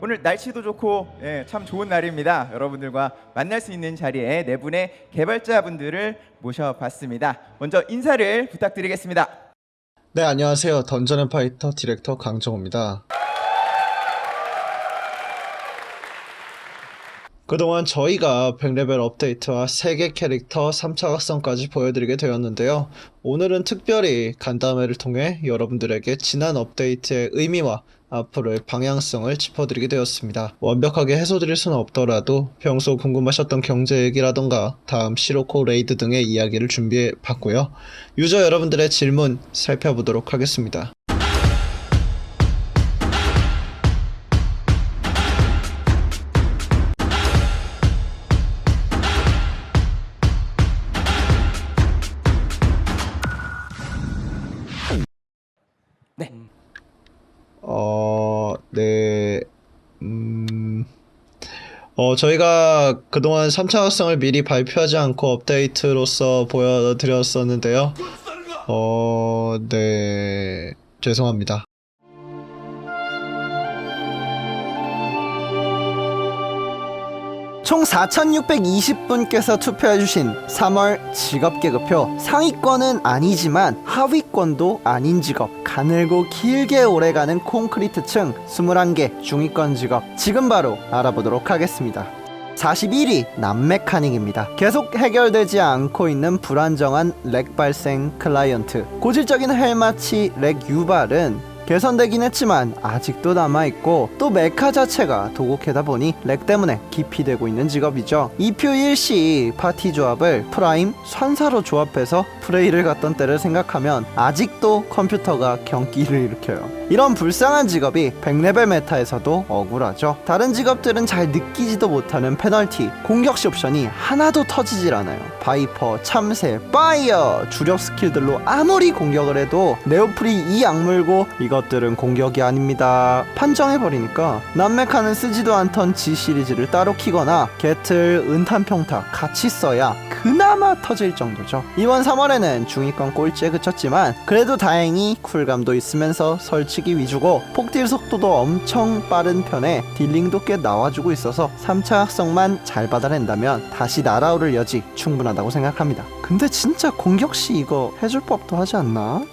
오늘 날씨도 좋고 참 좋은 날입니다. 여러분들과 만날 수 있는 자리에 네 분의 개발자분들을 모셔봤습니다. 먼저 인사를 부탁드리겠습니다. 네, 안녕하세요. 던전앤파이터 디렉터 강정호입니다. 그동안 저희가 100레벨 업데이트와 3개 캐릭터 3차 각성까지 보여드리게 되었는데요. 오늘은 특별히 간담회를 통해 여러분들에게 지난 업데이트의 의미와 앞으로의 방향성을 짚어드리게 되었습니다. 완벽하게 해소드릴 수는 없더라도 평소 궁금하셨던 경제 얘기라던가 다음 시로코 레이드 등의 이야기를 준비해 봤고요. 유저 여러분들의 질문 살펴보도록 하겠습니다. 네. 네. 저희가 그동안 3차 각성을 미리 발표하지 않고 업데이트로서 보여드렸었는데요. 네. 죄송합니다. 총 4,620분께서 투표해주신 3월 직업계급표 상위권은 아니지만 하위권도 아닌 직업, 가늘고 길게 오래가는 콘크리트층 21개 중위권 직업 지금 바로 알아보도록 하겠습니다. 41위 남메카닉입니다. 계속 해결되지 않고 있는 불안정한 렉 발생 클라이언트, 고질적인 헬마치 렉 유발은 개선되긴 했지만 아직도 남아있고 또 메카 자체가 도곡해다 보니 렉 때문에 기피되고 있는 직업이죠. 2표 1시 파티 조합을 프라임 산사로 조합해서 프레이를 갔던 때를 생각하면 아직도 컴퓨터가 경기를 일으켜요. 이런 불쌍한 직업이 100레벨 메타에서도 억울하죠. 다른 직업들은 잘 느끼지도 못하는 페널티, 공격시 옵션이 하나도 터지질 않아요. 바이퍼, 참새, 파이어 주력 스킬들로 아무리 공격을 해도 네오플이 이 악물고 이것들은 공격이 아닙니다. 판정해버리니까 남메카는 쓰지도 않던 G 시리즈를 따로 키거나 게틀, 은탄평타 같이 써야 그나마 터질 정도죠. 이번 3월에는 중위권 꼴찌에 그쳤지만 그래도 다행히 쿨감도 있으면서 설치기 위주고 폭딜 속도도 엄청 빠른 편에 딜링도 꽤 나와주고 있어서 3차 각성만 잘 받아낸다면 다시 날아오를 여지 충분하다고 생각합니다. 근데 진짜 공격시 이거 해줄 법도 하지 않나?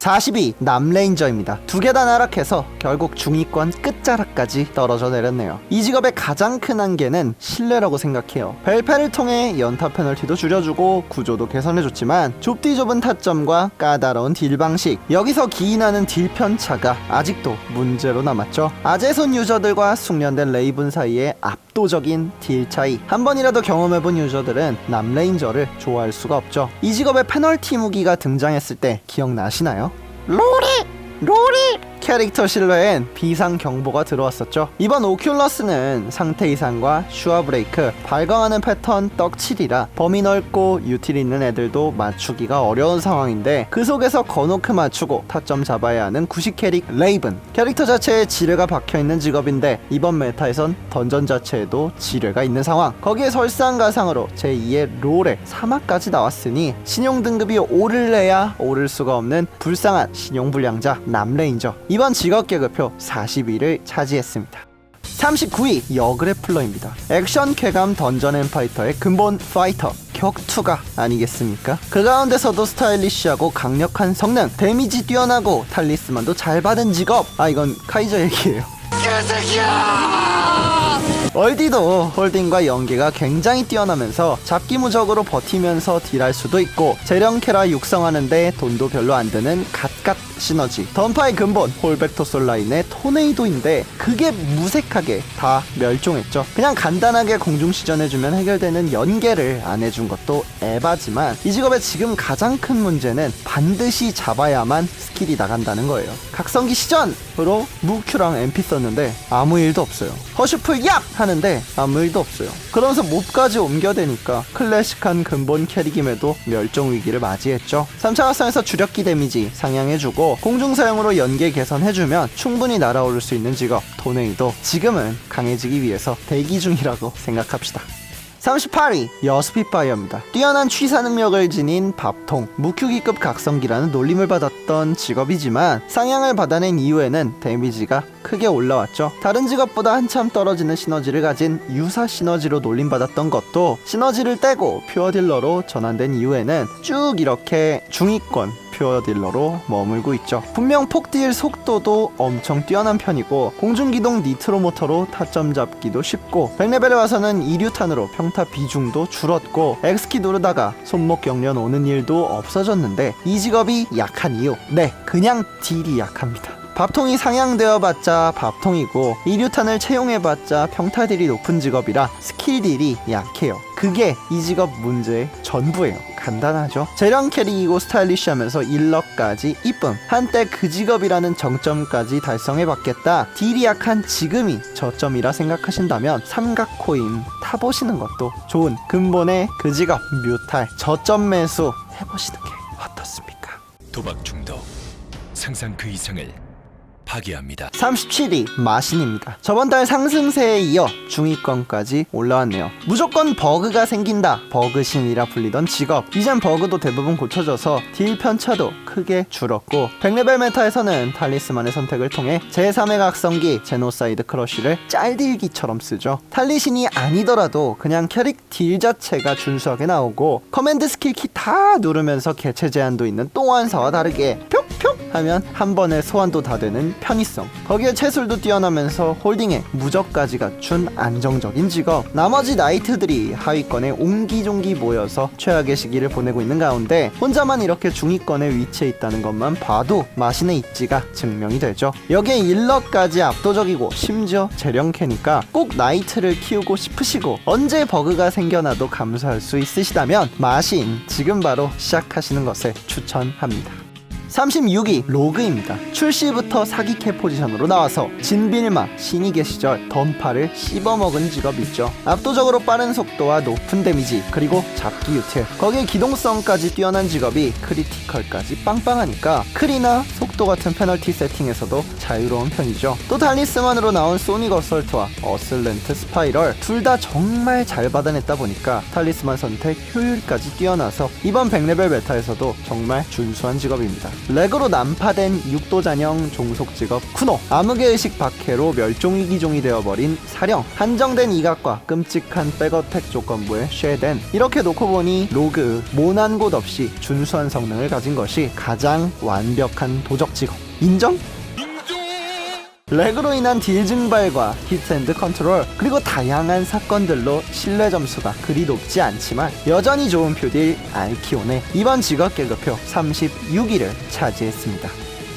42 남레인저입니다. 두 계단 하락해서 결국 중위권 끝자락까지 떨어져 내렸네요. 이 직업의 가장 큰 한계는 신뢰라고 생각해요. 벨페를 통해 연타 페널티도 줄여주고 구조도 개선해줬지만 좁디 좁은 타점과 까다로운 딜 방식, 여기서 기인하는 딜 편차가 아직도 문제로 남았죠. 아재손 유저들과 숙련된 레이븐 사이의 압도적인 딜 차이, 한 번이라도 경험해본 유저들은 남레인저를 좋아할 수가 없죠. 이 직업의 페널티 무기가 등장했을 때 기억나시나요? 로리 캐릭터 실내엔 비상 경보가 들어왔었죠. 이번 오큘러스는 상태 이상과 슈아 브레이크, 발광하는 패턴 떡칠이라 범위 넓고 유틸 있는 애들도 맞추기가 어려운 상황인데 그 속에서 건호크 맞추고 타점 잡아야 하는 구식 캐릭 레이븐, 캐릭터 자체에 지뢰가 박혀있는 직업인데 이번 메타에선 던전 자체에도 지뢰가 있는 상황, 거기에 설상가상으로 제2의 롤에 사막까지 나왔으니 신용 등급이 오를래야 오를 수가 없는 불쌍한 신용불량자 남레인저, 이번 직업계급표 40위를 차지했습니다. 39위 여그래플러입니다. 액션 쾌감 던전앤파이터의 근본 파이터, 격투가 아니겠습니까? 그 가운데서도 스타일리시하고 강력한 성능, 데미지 뛰어나고 탈리스만도 잘 받은 직업, 이건 카이저 얘기예요. 얼디도 홀딩과 연계가 굉장히 뛰어나면서 잡기무적으로 버티면서 딜할 수도 있고 재령캐라 육성하는데 돈도 별로 안 드는 갓갓 시너지, 던파의 근본 홀백토솔 라인의 토네이도인데 그게 무색하게 다 멸종했죠. 그냥 간단하게 공중시전해주면 해결되는 연계를 안 해준 것도 에바지만 이 직업의 지금 가장 큰 문제는 반드시 잡아야만 스킬이 나간다는 거예요. 각성기 시전으로 무큐랑 MP 썼는데 아무 일도 없어요. 허슈프 얍! 하는데 아무 일도 없어요. 그러면서 몹까지 옮겨대니까 클래식한 근본 캐릭임에도 멸종위기를 맞이했죠. 3차 각성에서 주력기 데미지 상향해주고 공중사용으로 연계 개선해주면 충분히 날아오를 수 있는 직업 토네이도 지금은 강해지기 위해서 대기 중이라고 생각합시다. 38위 여스핏바이어입니다. 뛰어난 취사 능력을 지닌 밥통, 무큐기급 각성기라는 놀림을 받았던 직업이지만 상향을 받아낸 이후에는 데미지가 크게 올라왔죠. 다른 직업보다 한참 떨어지는 시너지를 가진 유사 시너지로 놀림받았던 것도 시너지를 떼고 퓨어 딜러로 전환된 이후에는 쭉 이렇게 중위권 퓨어 딜러로 머물고 있죠. 분명 폭딜 속도도 엄청 뛰어난 편이고 공중기동 니트로 모터로 타점 잡기도 쉽고 100레벨에 와서는 이류탄으로 평타 비중도 줄었고 X키 누르다가 손목 경련 오는 일도 없어졌는데 이 직업이 약한 이유, 네, 그냥 딜이 약합니다. 밥통이 상향되어봤자 밥통이고 이류탄을 채용해봤자 평타딜이 높은 직업이라 스킬딜이 약해요. 그게 이 직업 문제의 전부예요. 간단하죠. 재량 캐릭이고 스타일리시하면서 일러까지 이쁨. 한때 그 직업이라는 정점까지 달성해봤겠다. 딜이 약한 지금이 저점이라 생각하신다면 삼각코인 타보시는 것도 좋은 근본의 그 직업 뮤탈 저점 매수 해보시는 게 어떻습니까? 도박 중독, 상상 그 이상을 파괴합니다. 37위 마신입니다. 저번달 상승세에 이어 중위권까지 올라왔네요. 무조건 버그가 생긴다, 버그신이라 불리던 직업, 이젠 버그도 대부분 고쳐져서 딜 편차도 크게 줄었고 100레벨 메타에서는 탈리스만의 선택을 통해 제3의 각성기 제노사이드 크러쉬를 짤딜기처럼 쓰죠. 탈리신이 아니더라도 그냥 캐릭 딜 자체가 준수하게 나오고 커맨드 스킬키 다 누르면서 개체 제한도 있는 똥환사와 다르게 뿅뿅 하면 한 번에 소환도 다 되는 편의성, 거기에 채술도 뛰어나면서 홀딩에 무적까지 갖춘 안정적인 직업. 나머지 나이트들이 하위권에 옹기종기 모여서 최악의 시기를 보내고 있는 가운데 혼자만 이렇게 중위권에 위치해 있다는 것만 봐도 마신의 입지가 증명이 되죠. 여기에 일러까지 압도적이고 심지어 재령캐니까 꼭 나이트를 키우고 싶으시고 언제 버그가 생겨나도 감수할 수 있으시다면 마신 지금 바로 시작하시는 것을 추천합니다. 36위 로그입니다. 출시부터 사기캐 포지션으로 나와서 진빌마 신이계 시절 던파를 씹어먹은 직업이죠. 압도적으로 빠른 속도와 높은 데미지 그리고 잡기 유틸, 거기에 기동성까지 뛰어난 직업이 크리티컬까지 빵빵하니까 크리나 속도 같은 페널티 세팅에서도 자유로운 편이죠. 또 탈리스만으로 나온 소닉 어설트와 어슬렌트 스파이럴 둘 다 정말 잘 받아냈다 보니까 탈리스만 선택 효율까지 뛰어나서 이번 100레벨 메타에서도 정말 준수한 직업입니다. 렉으로 난파된 육도잔형 종속직업 쿠노, 암흑의 의식 박해로 멸종위기종이 되어버린 사령, 한정된 이각과 끔찍한 백어택 조건부의 쉐덴, 이렇게 놓고 보니 로그 모난 곳 없이 준수한 성능을 가진 것이 가장 완벽한 도적직업. 인정? 렉으로 인한 딜 증발과 히트앤드 컨트롤 그리고 다양한 사건들로 신뢰 점수가 그리 높지 않지만 여전히 좋은 표딜 알키온의 이번 직업 계급표 36위를 차지했습니다.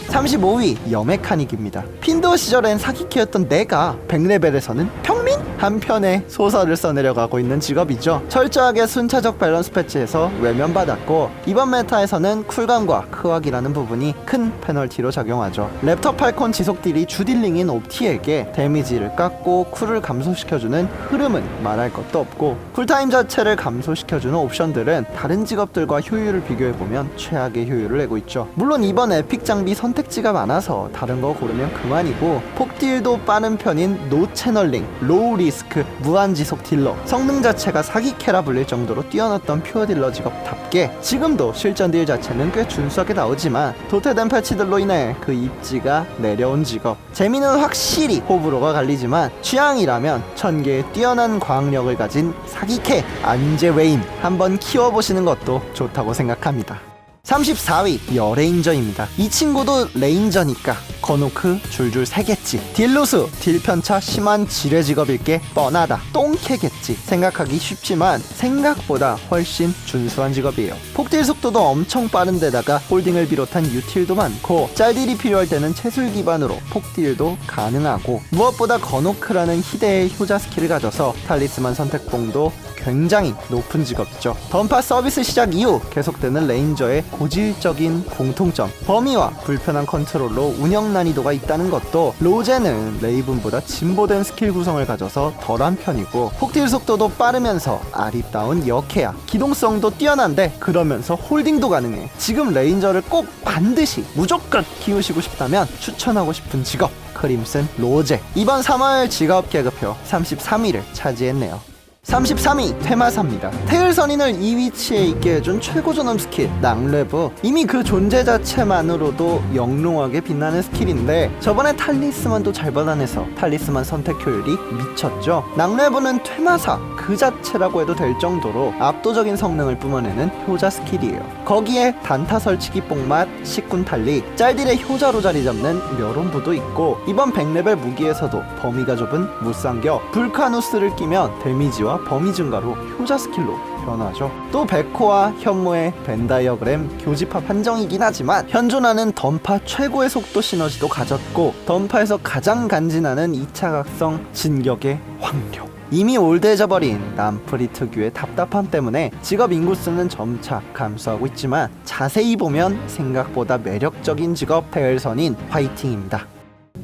35위 여메카닉입니다. 핀도 시절엔 사기캐였던 내가 100레벨에서는 평민? 한편의 소설을 써내려가고 있는 직업이죠. 철저하게 순차적 밸런스 패치에서 외면받았고 이번 메타에서는 쿨감과 크왁이라는 부분이 큰 페널티로 작용하죠. 랩터 팔콘 지속딜이 주딜링인 옵티에게 데미지를 깎고 쿨을 감소시켜주는 흐름은 말할 것도 없고 쿨타임 자체를 감소시켜주는 옵션들은 다른 직업들과 효율을 비교해보면 최악의 효율을 내고 있죠. 물론 이번 에픽 장비 선택지가 많아서 다른 거 고르면 그만이고 폭딜도 빠른 편인 노 채널링, 로우 리스크, 무한지속 딜러, 성능 자체가 사기캐라 불릴 정도로 뛰어났던 퓨어 딜러 직업답게 지금도 실전 딜 자체는 꽤 준수하게 나오지만 도태된 패치들로 인해 그 입지가 내려온 직업. 재미는 확실히 호불호가 갈리지만 취향이라면 1000개의 뛰어난 과학력을 가진 사기캐 안제웨임 한번 키워보시는 것도 좋다고 생각합니다. 34위 여레인저입니다. 이 친구도 레인저니까 거노크 줄줄 새겠지. 딜로스 딜편차 심한 지뢰 직업일 게 뻔하다. 똥캐겠지 생각하기 쉽지만 생각보다 훨씬 준수한 직업이에요. 폭딜 속도도 엄청 빠른데다가 홀딩을 비롯한 유틸도 많고 짤딜이 필요할 때는 채술 기반으로 폭딜도 가능하고 무엇보다 거노크라는 희대의 효자 스킬을 가져서 탈리스만 선택봉도 굉장히 높은 직업이죠. 던파 서비스 시작 이후 계속되는 레인저의 고질적인 공통점, 범위와 불편한 컨트롤로 운영 난이도가 있다는 것도 로제는 레이븐보다 진보된 스킬 구성을 가져서 덜한 편이고 폭딜 속도도 빠르면서 아리따운 역해야, 기동성도 뛰어난데 그러면서 홀딩도 가능해. 지금 레인저를 꼭 반드시 무조건 키우시고 싶다면 추천하고 싶은 직업 크림슨 로제, 이번 3월 직업 계급표 33위를 차지했네요. 33위 퇴마사입니다. 태을선인을 이 위치에 있게 해준 최고 존엄 스킬 낭레브. 이미 그 존재 자체만으로도 영롱하게 빛나는 스킬인데 저번에 탈리스만도 잘 받아내서 탈리스만 선택 효율이 미쳤죠. 낭레브는 퇴마사 그 자체라고 해도 될 정도로 압도적인 성능을 뿜어내는 효자 스킬이에요. 거기에 단타 설치기 뽕맛, 식군 탈리, 짤딜의 효자로 자리 잡는 멸혼부도 있고 이번 100레벨 무기에서도 범위가 좁은 무쌍겨 불카누스를 끼면 데미지와 범위 증가로 효자 스킬로 변하죠. 또 백호와 현무의 벤다이어그램 교집합 한정이긴 하지만 현존하는 던파 최고의 속도 시너지도 가졌고 던파에서 가장 간지나는 2차 각성 진격의 확률. 이미 올드해져버린 남프리 특유의 답답함 때문에 직업 인구수는 점차 감소하고 있지만 자세히 보면 생각보다 매력적인 직업 태을선인 화이팅입니다.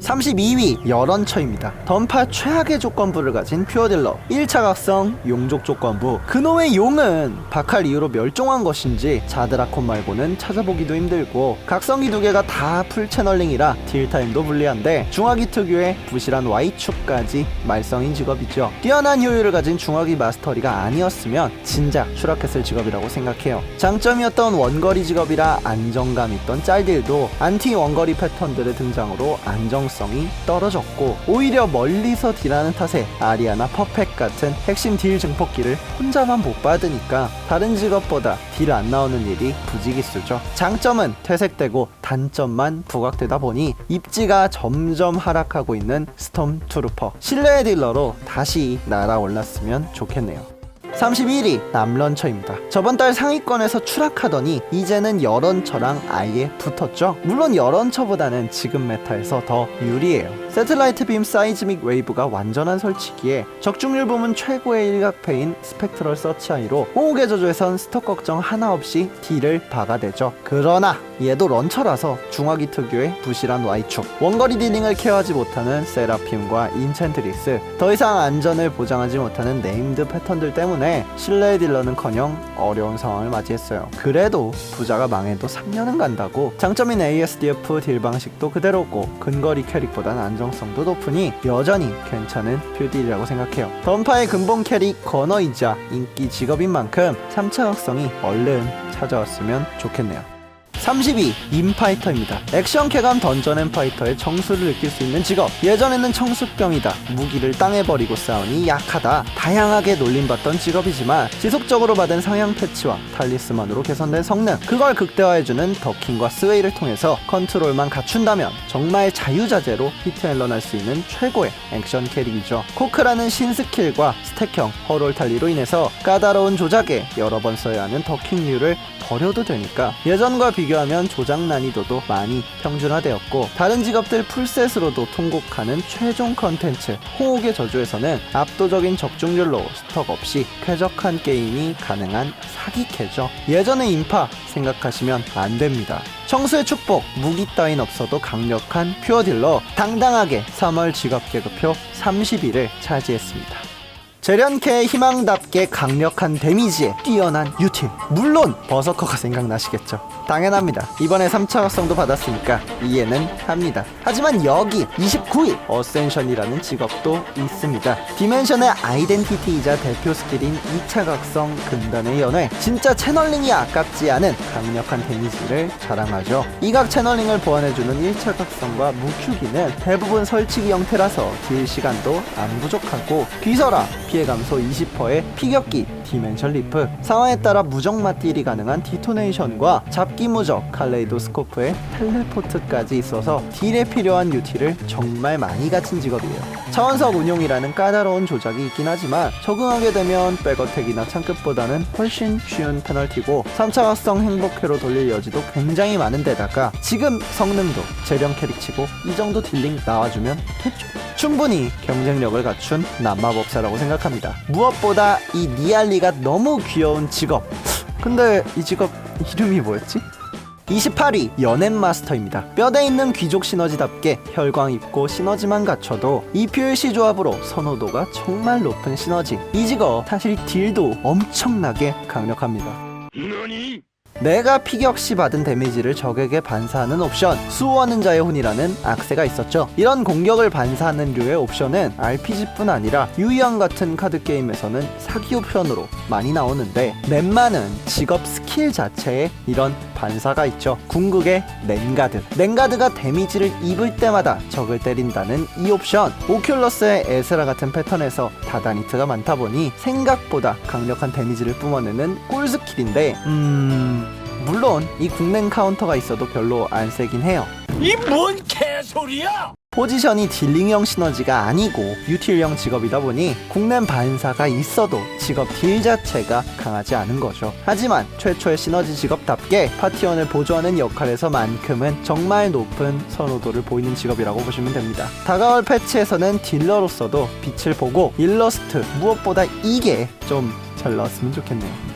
32위 열언처입니다. 던파 최악의 조건부를 가진 퓨어딜러 1차 각성 용족 조건부. 그놈의 용은 박할 이후로 멸종한 것인지 자드라콘 말고는 찾아보기도 힘들고 각성기 2개가 다 풀채널링이라 딜타임도 불리한데 중화기 특유의 부실한 Y축까지 말썽인 직업이죠. 뛰어난 효율을 가진 중화기 마스터리가 아니었으면 진작 추락했을 직업이라고 생각해요. 장점이었던 원거리 직업이라 안정감 있던 짤딜도 안티 원거리 패턴들의 등장으로 안정성이 떨어졌고 오히려 멀리서 딜하는 탓에 아리아나 퍼펙 같은 핵심 딜 증폭기를 혼자만 못 받으니까 다른 직업보다 딜 안 나오는 일이 부지기수죠. 장점은 퇴색되고 단점만 부각되다 보니 입지가 점점 하락하고 있는 스톰 트루퍼. 신뢰의 딜러로 다시 날아올랐으면 좋겠네요. 31위 남런처입니다. 저번 달 상위권에서 추락하더니 이제는 열언처랑 아예 붙었죠. 물론 열언처보다는 지금 메타에서 더 유리해요. 세틀라이트 빔 사이즈믹 웨이브가 완전한 설치기에 적중률 부문 최고의 일각패인 스펙트럴 서치아이로 호흡의 저조에선 스톡 걱정 하나 없이 딜을 박아대죠. 그러나 얘도 런처라서 중화기 특유의 부실한 Y축, 원거리 딜링을 케어하지 못하는 세라핌과 인챈트릭스, 더 이상 안전을 보장하지 못하는 네임드 패턴들 때문에 신뢰의 딜러는커녕 어려운 상황을 맞이했어요. 그래도 부자가 망해도 3년은 간다고. 장점인 ASDF 딜 방식도 그대로고 근거리 캐릭보단 안정성도 높으니 여전히 괜찮은 퓨딜이라고 생각해요. 던파의 근본 캐릭 건어이자 인기 직업인 만큼 3차 각성이 얼른 찾아왔으면 좋겠네요. 32 인파이터입니다. 액션 쾌감 던전 앤 파이터의 정수를 느낄 수 있는 직업. 예전에는 청수병이다, 무기를 땅에 버리고 싸우니 약하다, 다양하게 놀림받던 직업이지만 지속적으로 받은 상향 패치와 탈리스만으로 개선된 성능, 그걸 극대화해주는 더킹과 스웨이를 통해서 컨트롤만 갖춘다면 정말 자유자재로 히트앤런 할 수 있는 최고의 액션 캐릭이죠. 코크라는 신스킬과 스택형 허롤 탈리로 인해서 까다로운 조작에 여러 번 써야 하는 더킹률을 버려도 되니까 예전과 비교하면 조작 난이도도 많이 평준화되었고 다른 직업들 풀셋으로도 통곡하는 최종 컨텐츠 호옥의 저주에서는 압도적인 적중률로 스톡 없이 쾌적한 게임이 가능한 사기캐죠. 예전의 인파 생각하시면 안 됩니다. 청수의 축복, 무기 따윈 없어도 강력한 퓨어딜러, 당당하게 3월 직업 계급표 30위를 차지했습니다. 재련캐의 희망답게 강력한 데미지에 뛰어난 유틸, 물론 버서커가 생각나시겠죠. 당연합니다. 이번에 3차 각성도 받았으니까 이해는 합니다. 하지만 여기 29위 어센션이라는 직업도 있습니다. 디멘션의 아이덴티티이자 대표 스킬인 2차 각성 근단의 연회, 진짜 채널링이 아깝지 않은 강력한 데미지를 자랑하죠. 이각 채널링을 보완해주는 1차 각성과 무큐기는 대부분 설치기 형태라서 딜 시간도 안 부족하고 비서라 피해 감소 20%의 피격기 디멘션 리프, 상황에 따라 무적 맞딜이 가능한 디토네이션과 잡기 무적 칼레이도스코프의 텔레포트까지 있어서 딜에 필요한 유틸을 정말 많이 갖춘 직업이에요. 차원석 운용이라는 까다로운 조작이 있긴 하지만 적응하게 되면 백어택이나 창급보다는 훨씬 쉬운 페널티고 3차 각성 행복회로 돌릴 여지도 굉장히 많은 데다가 지금 성능도 재령 캐릭치고 이 정도 딜링 나와주면 됐죠. 충분히 경쟁력을 갖춘 남마법사라고 생각합니다. 무엇보다 이 니알리가 너무 귀여운 직업. 근데 이 직업 이름이 뭐였지? 28위 연엠마스터입니다. 뼈대 있는 귀족 시너지답게 혈광 입고 시너지만 갖춰도 EPLC 조합으로 선호도가 정말 높은 시너지. 이 직업 사실 딜도 엄청나게 강력합니다. 내가 피격 시 받은 데미지를 적에게 반사하는 옵션, 수호하는 자의 혼이라는 악세가 있었죠. 이런 공격을 반사하는 류의 옵션은 RPG뿐 아니라 유희왕 같은 카드 게임에서는 사기 옵션으로 많이 나오는데, 넷마는 직업 스킬 자체에 이런 반사가 있죠. 궁극의 렌가드가 데미지를 입을 때마다 적을 때린다는 이 옵션, 오큘러스의 에스라 같은 패턴에서 다다니트가 많다 보니 생각보다 강력한 데미지를 뿜어내는 꿀 스킬인데, 물론 이 국냉 카운터가 있어도 별로 안 세긴 해요. 이 뭔 개소리야! 포지션이 딜링형 시너지가 아니고 유틸형 직업이다 보니 국냄 반사가 있어도 직업 딜 자체가 강하지 않은 거죠. 하지만 최초의 시너지 직업답게 파티원을 보조하는 역할에서만큼은 정말 높은 선호도를 보이는 직업이라고 보시면 됩니다. 다가올 패치에서는 딜러로서도 빛을 보고 일러스트, 무엇보다 이게 좀 잘 나왔으면 좋겠네요.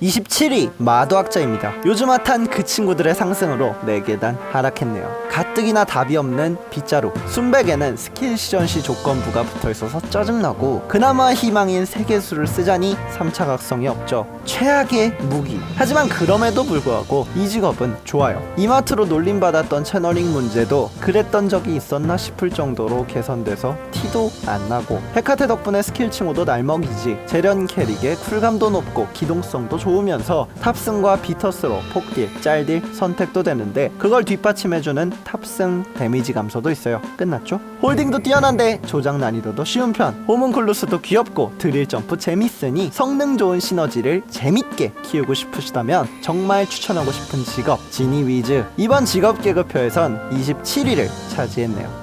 27위 마도학자입니다. 요즘 핫한 그 친구들의 상승으로 4계단 하락했네요. 가뜩이나 답이 없는 빗자루, 순백에는 스킬 시전시 조건부가 붙어있어서 짜증나고, 그나마 희망인 세계수를 쓰자니 3차 각성이 없죠. 최악의 무기. 하지만 그럼에도 불구하고 이 직업은 좋아요. 이마트로 놀림받았던 채널링 문제도 그랬던 적이 있었나 싶을 정도로 개선돼서 티도 안 나고, 헤카테 덕분에 스킬 칭호도 날먹이지, 재련 캐릭의 쿨감도 높고 기동성도 좋으면서 탑승과 비터스로 폭딜, 짤딜 선택도 되는데, 그걸 뒷받침해주는 탑승 데미지 감소도 있어요. 끝났죠? 홀딩도 뛰어난데 조작 난이도도 쉬운 편, 호문클루스도 귀엽고 드릴 점프 재밌으니 성능 좋은 시너지를 재밌게 키우고 싶으시다면 정말 추천하고 싶은 직업, 지니 위즈. 이번 직업 계급표에선 27위를 차지했네요.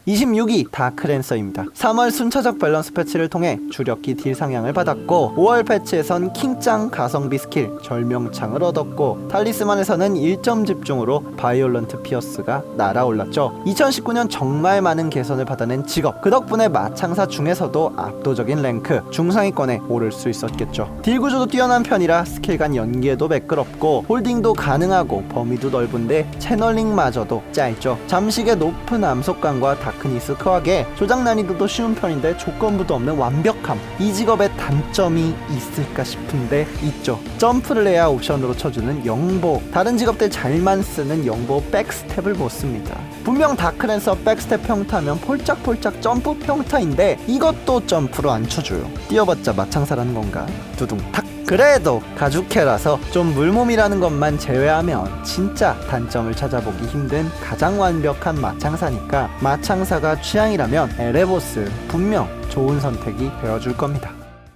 26위 다크랜서입니다. 3월 순차적 밸런스 패치를 통해 주력기 딜 상향을 받았고, 5월 패치에선 킹짱 가성비 스킬 절명창을 얻었고, 탈리스만에서는 1점 집중으로 바이올런트 피어스가 날아올랐죠. 2019년 정말 많은 개선을 받아낸 직업, 그 덕분에 마창사 중에서도 압도적인 랭크 중상위권에 오를 수 있었겠죠. 딜 구조도 뛰어난 편이라 스킬 간 연계도 매끄럽고, 홀딩도 가능하고 범위도 넓은데 채널링마저도 짧죠. 잠식의 높은 암속감과 다크니스 크하게 조작 난이도도 쉬운 편인데 조건부도 없는 완벽함, 이 직업의 단점이 있을까 싶은데 있죠. 점프를 해야 옵션으로 쳐주는 영보, 다른 직업들 잘만 쓰는 영보 백스텝을 못 씁니다. 분명 다크랜서 백스텝 평타면 폴짝폴짝 점프 평타인데 이것도 점프로 안 쳐줘요. 뛰어봤자 마창사라는 건가? 두둥탁. 그래도 가죽캐라서 좀 물몸이라는 것만 제외하면 진짜 단점을 찾아보기 힘든 가장 완벽한 마창사니까, 마창사가 취향이라면 에레보스 분명 좋은 선택이 되어줄 겁니다.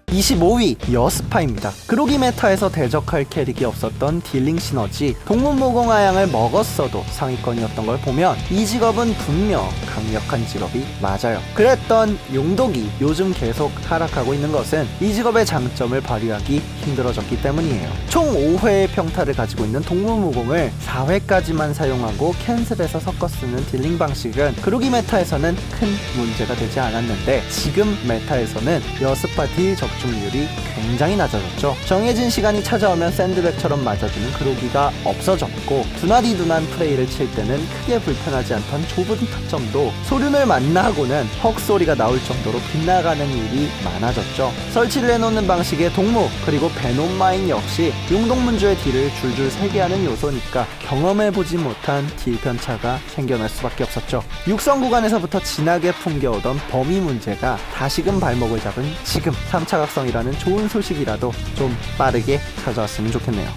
25위 여스파입니다. 그로기 메타에서 대적할 캐릭이 없었던 딜링 시너지, 동문모공하양을 먹었어도 상위권이었던 걸 보면 이 직업은 분명 강력한 직업이 맞아요. 그랬던 용독이 요즘 계속 하락하고 있는 것은 이 직업의 장점을 발휘하기 힘들어졌기 때문이에요. 총 5회의 평타를 가지고 있는 동문모공을 4회까지만 사용하고 캔슬해서 섞어 쓰는 딜링 방식은 그로기 메타에서는 큰 문제가 되지 않았는데, 지금 메타에서는 여스파 딜 적중률이 굉장히 낮아졌죠. 정해진 시간이 찾아오면 샌드백처럼 맞아주는 그로기가 없어졌고, 두나디둔한 플레이를 칠 때는 크게 불편하지 않던 좁은 타점도 소륜을 만나고는 헉소리가 나올 정도로 빗나가는 일이 많아졌죠. 설치를 해놓는 방식의 동무, 그리고 베놈마인 역시 용동문주의 딜을 줄줄 세게 하는 요소니까 경험해보지 못한 딜 편차가 생겨날 수밖에 없었죠. 육성 구간에서부터 진하게 풍겨오던 범위 문제가 다시금 발목을 잡은 지금 3차 각성이라는 좋은 소식이라도 좀 빠르게 찾아왔으면 좋겠네요.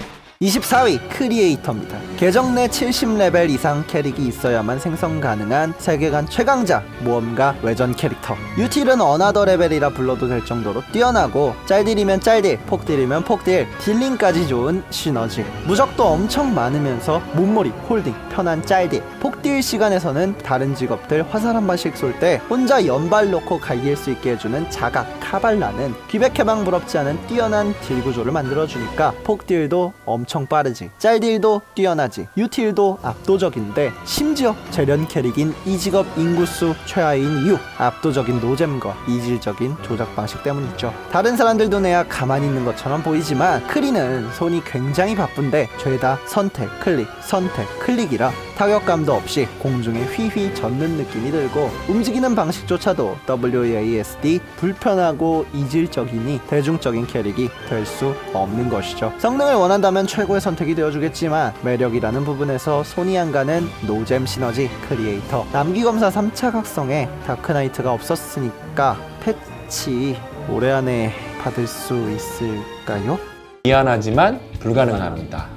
24위 크리에이터입니다. 계정 내 70레벨 이상 캐릭이 있어야만 생성 가능한 세계관 최강자 모험가 외전 캐릭터. 유틸은 어나더 레벨이라 불러도 될 정도로 뛰어나고, 짤딜이면 짤딜, 폭딜이면 폭딜, 딜링까지 좋은 시너지, 무적도 엄청 많으면서 몸머리, 홀딩, 편한 짤딜, 폭딜 시간에서는 다른 직업들 화살 한 발씩 쏠 때 혼자 연발 놓고 갈길 수 있게 해주는 자각, 카발라는 귀백 해방 부럽지 않은 뛰어난 딜 구조를 만들어주니까 폭딜도 엄청 빠르지, 짤딜도 뛰어나지, 유틸도 압도적인데, 심지어 재련 캐릭인 이 직업 인구수 최하인 이유, 압도적인 노잼과 이질적인 조작 방식 때문이죠. 다른 사람들도 내야 가만히 있는 것처럼 보이지만 크리는 손이 굉장히 바쁜데 죄다 선택 클릭 선택 클릭이라 타격감도 없이 공중에 휘휘 젓는 느낌이 들고 움직이는 방식조차도 WASD 불편하고 이질적이니 대중적인 캐릭이 될 수 없는 것이죠. 성능을 원한다면 최고의 선택이 되어주겠지만 매력이라는 부분에서 손이 안 가는 노잼 시너지 크리에이터. 남기검사 3차 각성에 다크나이트가 없었으니까 패치 올해 안에 받을 수 있을까요? 미안하지만 불가능합니다.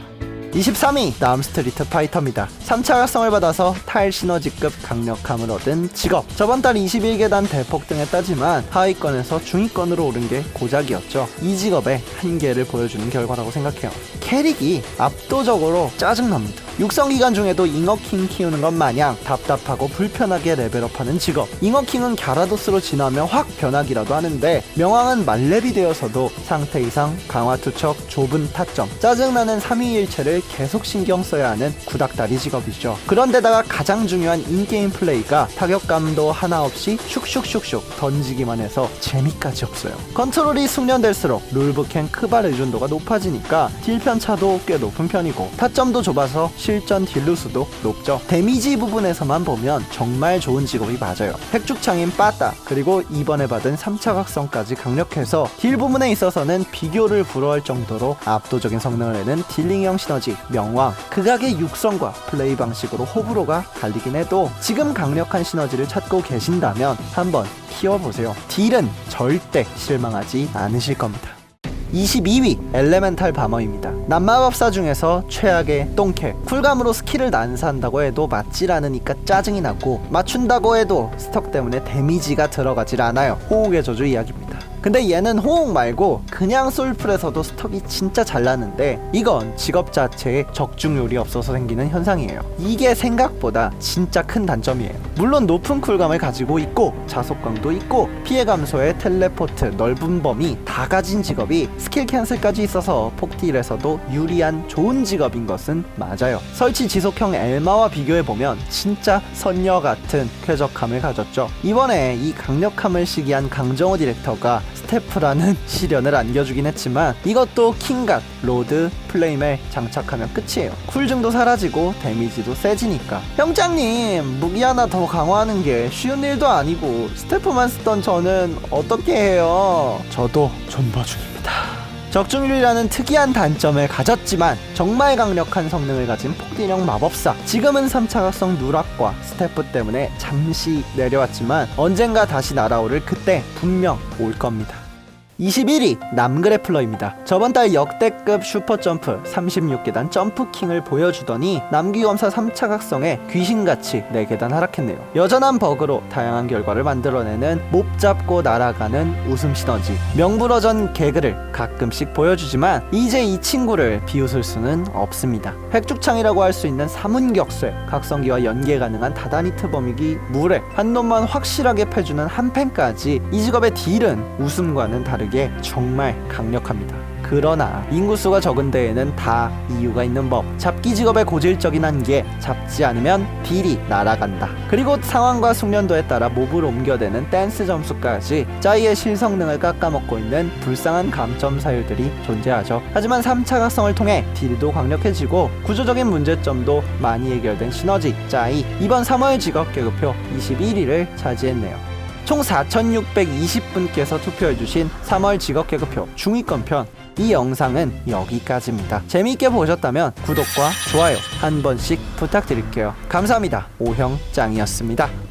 23위 다음 스트리트 파이터입니다. 3차 각성을 받아서 타일 시너지급 강력함을 얻은 직업. 저번 달 21계단 대폭등했다지만 하위권에서 중위권으로 오른 게 고작이었죠. 이 직업의 한계를 보여주는 결과라고 생각해요. 캐릭이 압도적으로 짜증납니다. 육성기간 중에도 잉어킹 키우는 것 마냥 답답하고 불편하게 레벨업하는 직업. 잉어킹은 갸라도스로 지나면 확 변하기라도 하는데 명왕은 말렙이 되어서도 상태 이상 강화 투척 좁은 타점 짜증나는 3위일체를 계속 신경 써야 하는 구닥다리 직업이죠. 그런데다가 가장 중요한 인게임 플레이가 타격감도 하나 없이 슉슉슉슉 던지기만 해서 재미까지 없어요. 컨트롤이 숙련될수록 룰북행 크발 의존도가 높아지니까 딜 편차도 꽤 높은 편이고 타점도 좁아서 실전 딜루수도 높죠. 데미지 부분에서만 보면 정말 좋은 직업이 맞아요. 핵죽창인 빠따 그리고 이번에 받은 3차 각성까지 강력해서 딜 부분에 있어서는 비교를 불허할 정도로 압도적인 성능을 내는 딜링형 시너지 명왕. 극악의 육성과 플레이 방식으로 호불호가 갈리긴 해도 지금 강력한 시너지를 찾고 계신다면 한번 키워보세요. 딜은 절대 실망하지 않으실 겁니다. 22위 엘레멘탈 바머입니다. 남마법사 중에서 최악의 똥캐. 쿨감으로 스킬을 난사한다고 해도 맞질 않으니까 짜증이 나고 맞춘다고 해도 스톡 때문에 데미지가 들어가질 않아요. 호흡의 저주 이야기입니다. 근데 얘는 호응 말고 그냥 솔플에서도 스톡이 진짜 잘 나는데 이건 직업 자체에 적중률이 없어서 생기는 현상이에요. 이게 생각보다 진짜 큰 단점이에요. 물론 높은 쿨감을 가지고 있고 자속광도 있고 피해 감소에 텔레포트, 넓은 범위 다 가진 직업이 스킬 캔슬까지 있어서 폭딜에서도 유리한 좋은 직업인 것은 맞아요. 설치 지속형 엘마와 비교해보면 진짜 선녀 같은 쾌적함을 가졌죠. 이번에 이 강력함을 시기한 강정호 디렉터가 스태프라는 시련을 안겨주긴 했지만 이것도 킹갓, 로드, 플레임에 장착하면 끝이에요. 쿨증도 사라지고 데미지도 세지니까. 형장님 무기 하나 더 강화하는 게 쉬운 일도 아니고 스태프만 쓰던 저는 어떻게 해요? 저도 존버 중입니다. 적중률이라는 특이한 단점을 가졌지만 정말 강력한 성능을 가진 폭딜형 마법사. 지금은 3차 각성 누락과 스태프 때문에 잠시 내려왔지만 언젠가 다시 날아오를 그때 분명 올 겁니다. 21위 남그래플러입니다. 저번 달 역대급 슈퍼점프 36계단 점프킹을 보여주더니 남귀검사 3차 각성에 귀신같이 4계단 하락했네요. 여전한 버그로 다양한 결과를 만들어내는 몹 잡고 날아가는 웃음 시너지 명불허전 개그를 가끔씩 보여주지만 이제 이 친구를 비웃을 수는 없습니다. 핵죽창이라고 할 수 있는 사문격쇠, 각성기와 연계 가능한 다다니트 범위기, 물에 한 놈만 확실하게 패주는 한펜까지 이 직업의 딜은 웃음과는 다르게 정말 강력합니다. 그러나 인구수가 적은 데에는 다 이유가 있는 법. 잡기 직업의 고질적인 한계, 잡지 않으면 딜이 날아간다. 그리고 상황과 숙련도에 따라 몹을 옮겨대는 댄스 점수까지 짜이의 실성능을 깎아먹고 있는 불쌍한 감점 사유들이 존재하죠. 하지만 3차 각성을 통해 딜도 강력해지고 구조적인 문제점도 많이 해결된 시너지 짜이. 이번 3월 직업 계급표 21위를 차지했네요. 총 4,620분께서 투표해주신 3월 직업계급표 중위권 편. 이 영상은 여기까지입니다. 재미있게 보셨다면 구독과 좋아요 한 번씩 부탁드릴게요. 감사합니다. 오형짱이었습니다.